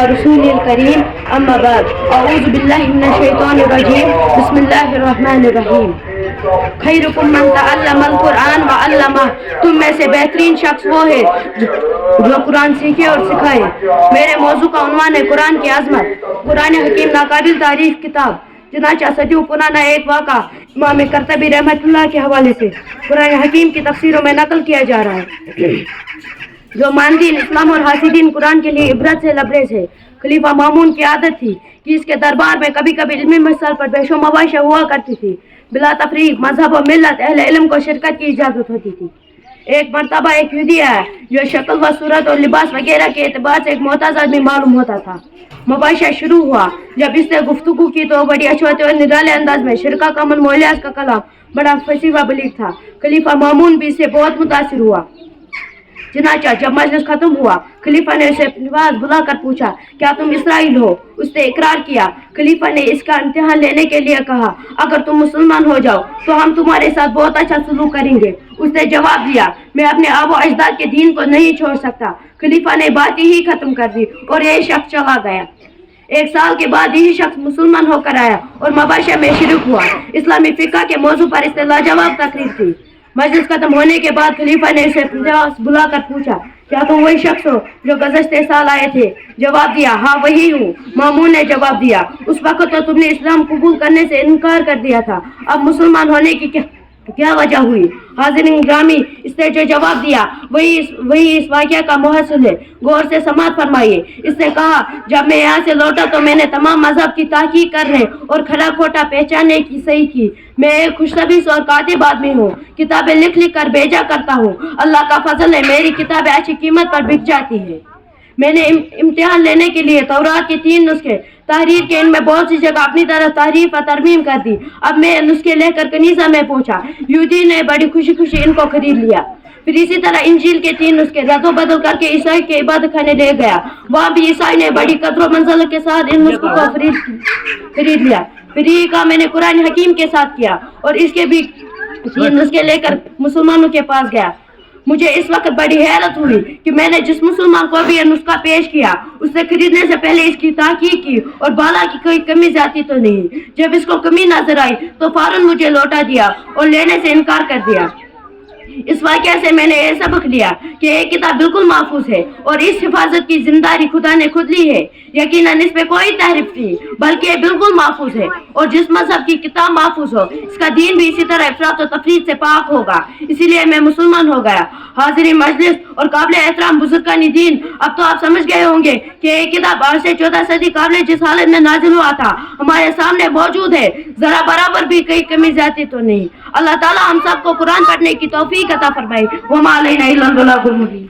ورسوله الكريم أما بعد أعوذ بالله من الشيطان الرجيم بسم الله الرحمن الرحیم خیرکم من تعلم القرآن وعلمہ، تم میں سے بہترین شخص وہ ہے جو قرآن سیکھے اور سکھائے۔ میرے موضوع کا عنوان ہے قرآن کی عظمت۔ قرآن حکیم ناقابل تعریف کتاب، چنانچہ صدیوں پرانا ایک واقعہ امام قرطبی رحمۃ اللہ کے حوالے سے قرآن حکیم کی تفسیروں میں نقل کیا جا رہا ہے۔ جو ماندین اسلام اور حاسدین قرآن کے لیے عبرت سے لبریز ہے۔ خلیفہ مامون کی عادت تھی کہ اس کے دربار میں کبھی کبھی علمی مسائل پر بحث و مباحثہ ہوا کرتی تھی۔ بلا تفریق مذہب و ملت اہل علم کو شرکت کی اجازت ہوتی تھی۔ ایک مرتبہ ایک یہودی آیا جو شکل و صورت اور لباس وغیرہ کے اعتبار سے ایک معتز آدمی معلوم ہوتا تھا۔ مباحثہ شروع ہوا۔ جب اس نے گفتگو کی تو بڑی اچھوتے اور نرالے انداز میں شرکا کا من مولیاز کا کلام بڑا فصیح و بلیغ تھا۔ خلیفہ مامون بھی اس سے بہت متاثر ہوا۔ چنانچہ جب مجلس ختم ہوا، خلیفہ نے اسے اپنے پاس بلا کر پوچھا، کیا تم اسرائیل ہو؟ اس نے اقرار کیا۔ خلیفہ نے اس کا امتحان لینے کے لیے کہا، اگر تم مسلمان ہو جاؤ تو ہم تمہارے ساتھ بہت اچھا سلوک کریں گے۔ اس نے جواب دیا، میں اپنے آب و اجداد کے دین کو نہیں چھوڑ سکتا۔ خلیفہ نے بات ہی ختم کر دی اور یہ شخص چلا گیا۔ ایک سال کے بعد یہی شخص مسلمان ہو کر آیا اور مباحثہ میں شریک ہوا۔ اسلامی فقہ کے موضوع پر اس نے لاجواب تقریر کی۔ مجلس ختم ہونے کے بعد خلیفہ نے اسے اپنے پاس بلا کر پوچھا، کیا تم وہی شخص ہو جو گزشتہ سال آئے تھے؟ جواب دیا، ہاں وہی ہوں۔ مامون نے جواب دیا، اس وقت تو تم نے اسلام قبول کرنے سے انکار کر دیا تھا، اب مسلمان ہونے کی کیا وجہ ہوئی؟ حاضرین گرامی، اس نے جو جواب دیا وہی اس واقعہ کا محصل ہے۔ غور سے سماعت فرمائیے۔ اس نے کہا، جب میں یہاں سے لوٹا تو میں نے تمام مذہب کی تحقیق کرنے اور کھرا کھوٹا پہچاننے کی صحیح کی۔ میں ایک خوشنصیب اور کاتب آدمی ہوں، کتابیں لکھ لکھ کر بھیجا کرتا ہوں۔ اللہ کا فضل ہے، میری کتابیں اچھی قیمت پر بک جاتی ہیں۔ میں نے امتحان لینے کے لیے تورات کے 3 نسخے تحریر کے، ان میں بہت سی جگہ اپنی طرف تحریف و ترمیم کر دی۔ اب میں نسخے لے کر کنیسہ میں پہنچا۔ یہودی نے بڑی خوشی خوشی ان کو خرید لیا۔ پھر اسی طرح انجیل کے 3 نسخے رد و بدل کر کے عیسائی کے عبادت خانے لے گیا۔ وہاں بھی عیسائی نے بڑی قدر و منزلت کے ساتھ ان نسخوں کو خرید لیا۔ پھر یہ کام میں نے قرآن حکیم کے ساتھ کیا اور اس کے بھی 3 نسخے لے کر مسلمانوں کے پاس گیا۔ مجھے اس وقت بڑی حیرت ہوئی کہ میں نے جس مسلمان کو بھی یہ نسخہ پیش کیا، اس سے خریدنے سے پہلے اس کی تحقیق کی اور بالا کی کوئی کمی زیادتی تو نہیں۔ جب اس کو کمی نظر آئی تو فوراً مجھے لوٹا دیا اور لینے سے انکار کر دیا۔ اس واقعہ سے میں نے یہ سبق لیا کہ یہ کتاب بالکل محفوظ ہے اور اس حفاظت کی ذمہ داری خدا نے خود لی ہے۔ یقیناً اس پہ کوئی تحریف نہیں، بلکہ یہ بالکل محفوظ ہے، اور جس مذہب کی کتاب محفوظ ہو اس کا دین بھی اسی طرح افراط و تفریط سے پاک ہوگا۔ اسی لیے میں مسلمان ہو گیا۔ حاضرین مجلس اور قابل احترام بزرگان دین، اب تو آپ سمجھ گئے ہوں گے کہ یہ کتاب آج سے 14 صدی قبل جس حالت میں نازل ہوا تھا ہمارے سامنے موجود ہے، ذرا برابر بھی کوئی کمی زیادتی تو نہیں۔ اللہ تعالیٰ ہم سب کو قرآن پڑھنے کی توفیق عطا فرمائے۔ وما علینا الا البلاغ المبین۔